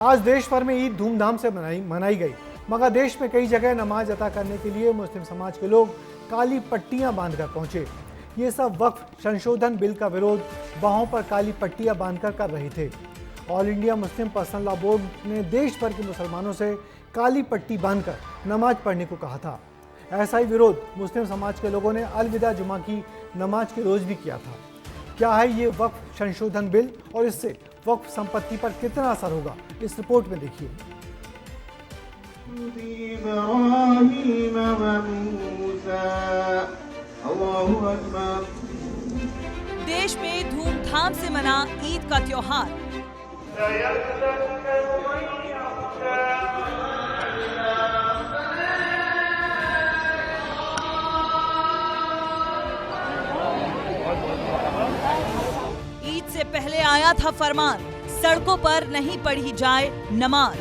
आज देश भर में ईद धूमधाम से मनाई गई, मगर देश में कई जगह नमाज अदा करने के लिए मुस्लिम समाज के लोग काली पट्टियां बांधकर पहुंचे। ये सब वक्फ संशोधन बिल का विरोध बाहों पर काली पट्टियां बांधकर कर रहे थे। All India Muslim personal law board ने देश भर के मुसलमानों से काली पट्टी बांधकर नमाज पढ़ने को कहा था। ऐसा ही विरोध मुस्लिम समाज के लोगों ने अलविदा जुमा की नमाज के रोज भी किया था। क्या है ये वक्फ संशोधन बिल और इससे वक्फ संपत्ति पर कितना असर होगा, इस रिपोर्ट में देखिए। देश में धूमधाम से मना ईद का त्योहार। ईद से पहले आया था फरमान, सड़कों पर नहीं पढ़ी जाए नमाज।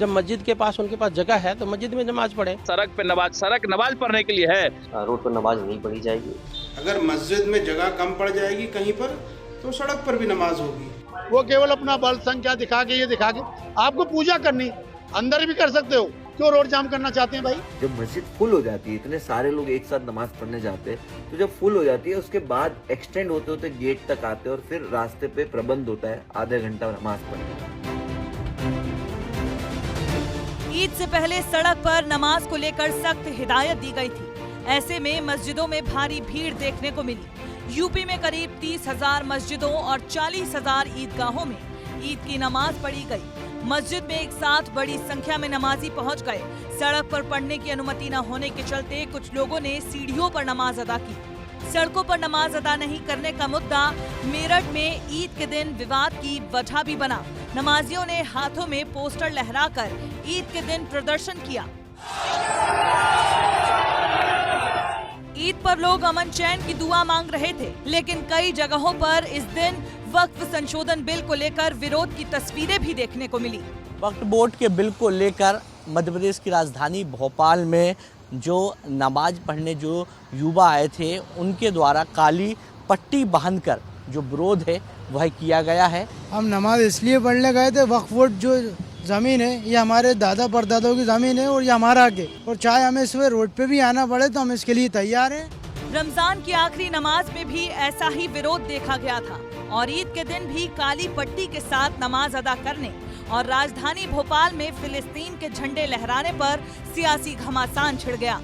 जब मस्जिद के पास उनके पास जगह है तो मस्जिद में नमाज पढ़े। सड़क पे नमाज, सड़क नमाज पढ़ने के लिए है, रोड पर नमाज नहीं पढ़ी जाएगी। अगर मस्जिद में जगह कम पड़ जाएगी कहीं पर तो सड़क पर भी नमाज होगी। वो केवल अपना बल संख्या दिखा के, ये दिखा के आपको पूजा करनी, अंदर भी कर सकते हो, क्यों रोड जाम करना चाहते हैं भाई? जब मस्जिद फुल हो जाती है, इतने सारे लोग एक साथ नमाज पढ़ने जाते हैं, तो जब फुल हो जाती है उसके बाद एक्सटेंड होते होते गेट तक आते हैं और फिर रास्ते पे प्रबंध होता है आधे घंटा नमाज पढ़ने का। ईद से पहले सड़क पर नमाज को लेकर सख्त हिदायत दी गई थी। ऐसे में मस्जिदों में भारी भीड़ देखने को मिली। यूपी में करीब 30,000 मस्जिदों और 40,000 ईदगाहों में ईद की नमाज पढ़ी गई। मस्जिद में एक साथ बड़ी संख्या में नमाजी पहुंच गए। सड़क पर पढ़ने की अनुमति न होने के चलते कुछ लोगों ने सीढ़ियों पर नमाज अदा की। सड़कों पर नमाज अदा नहीं करने का मुद्दा मेरठ में ईद के दिन विवाद की वजह भी बना। नमाजियों ने हाथों में पोस्टर लहराकर ईद के दिन प्रदर्शन किया। ईद पर लोग अमन चैन की दुआ मांग रहे थे, लेकिन कई जगहों पर इस दिन वक्फ संशोधन बिल को लेकर विरोध की तस्वीरें भी देखने को मिली। वक्फ बोर्ड के बिल को लेकर मध्य प्रदेश की राजधानी भोपाल में जो नमाज पढ़ने जो युवा आए थे, उनके द्वारा काली पट्टी बांधकर जो विरोध है वह किया गया है। हम नमाज इसलिए पढ़ने गए थे, वक्फ बोर्ड जो ज़मीन है ये हमारे दादा परदादाओं की ज़मीन है और ये हमारा आगे, और चाहे हमें सुबह रोड पे भी आना पड़े तो हम इसके लिए तैयार हैं। रमजान की आखिरी नमाज में भी ऐसा ही विरोध देखा गया था और ईद के दिन भी काली पट्टी के साथ नमाज अदा करने और राजधानी भोपाल में फिलिस्तीन के झंडे लहराने पर सियासी घमासान छिड़ गया।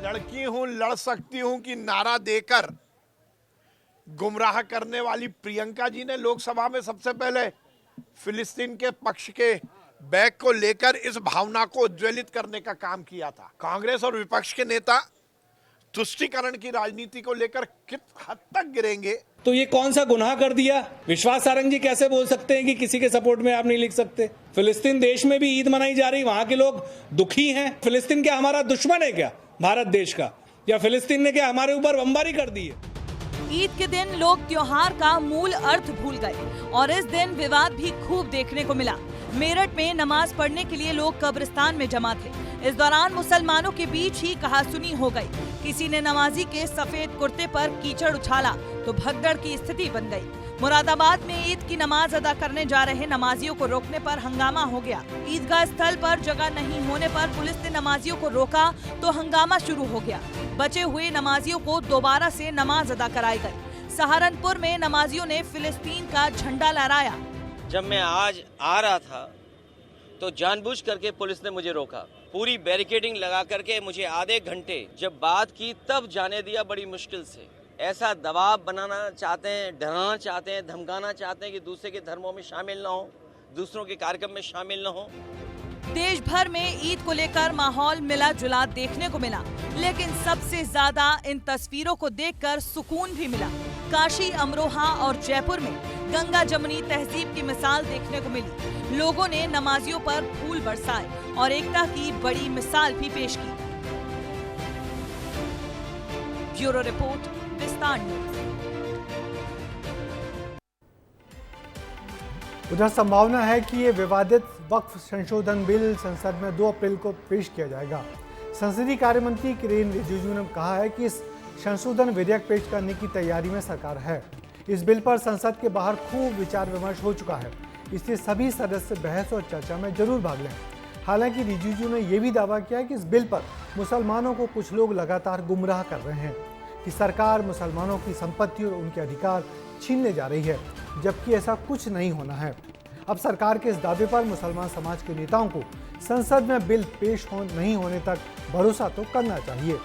लड़की हूँ, लड़ सकती हूँ की नारा देकर गुमराह करने वाली प्रियंका जी ने लोकसभा में सबसे पहले फिलिस्तीन के पक्ष के बैग को लेकर इस भावना को उज्ज्वलित करने का काम किया था। कांग्रेस और विपक्ष के नेता तुष्टीकरण की राजनीति को लेकर किस हद तक गिरेंगे? तो ये कौन सा गुनाह कर दिया? विश्वास सारंग जी कैसे बोल सकते हैं कि किसी के सपोर्ट में आप नहीं लिख सकते? फिलिस्तीन देश में भी ईद मनाई जा रही, वहां के लोग दुखी हैं। फिलिस्तीन क्या हमारा दुश्मन है क्या भारत देश का? या फिलिस्तीन ने क्या हमारे ऊपर बमबारी कर दी है? ईद के दिन लोग त्योहार का मूल अर्थ भूल गए और इस दिन विवाद भी खूब देखने को मिला। मेरठ में नमाज पढ़ने के लिए लोग कब्रिस्तान में जमा थे। इस दौरान मुसलमानों के बीच ही कहासुनी हो गई। किसी ने नमाजी के सफेद कुर्ते पर कीचड़ उछाला तो भगदड़ की स्थिति बन गई। मुरादाबाद में ईद की नमाज अदा करने जा रहे नमाजियों को रोकने पर हंगामा हो गया। ईदगाह स्थल पर जगह नहीं होने पर पुलिस ने नमाजियों को रोका तो हंगामा शुरू हो गया। बचे हुए नमाजियों को दोबारा से नमाज अदा कराई गई। सहारनपुर में नमाजियों ने फिलिस्तीन का झंडा लहराया। जब मैं आज आ रहा था तो जानबूझ करके पुलिस ने मुझे रोका। पूरी बैरिकेडिंग लगा करके मुझे आधे घंटे जब बात की तब जाने दिया, बड़ी मुश्किल से। ऐसा दबाव बनाना चाहते हैं, डराना चाहते हैं, धमकाना चाहते हैं कि दूसरे के धर्मों में शामिल ना हो, दूसरों के कार्यक्रम में शामिल ना हो। देश भर में ईद को लेकर माहौल मिला जुला देखने को मिला, लेकिन सबसे ज्यादा इन तस्वीरों को देखकर सुकून भी मिला। काशी, अमरोहा और जयपुर में गंगा जमुनी तहजीब की मिसाल देखने को मिली। लोगों ने नमाजियों पर फूल बरसाए और एकता की बड़ी मिसाल भी पेश की। ब्यूरो रिपोर्ट, विस्तार न्यूज। उधर संभावना है कि ये विवादित वक्फ संशोधन बिल संसद में 2 अप्रैल को पेश किया जाएगा। संसदीय कार्य मंत्री किरेन रिजिजू ने कहा है कि इस संशोधन विधेयक पेश करने की तैयारी में सरकार है। इस बिल पर संसद के बाहर खूब विचार विमर्श हो चुका है। इसलिए सभी सदस्य बहस और चर्चा में जरूर भाग लें। हालांकि रिजिजू ने यह भी दावा किया कि इस बिल पर मुसलमानों को कुछ लोग लगातार गुमराह कर रहे हैं कि सरकार मुसलमानों की संपत्ति और उनके अधिकार छीनने जा रही है, जबकि ऐसा कुछ नहीं होना है। अब सरकार के इस दावे पर मुसलमान समाज के नेताओं को संसद में बिल पेश नहीं होने तक भरोसा तो करना चाहिए।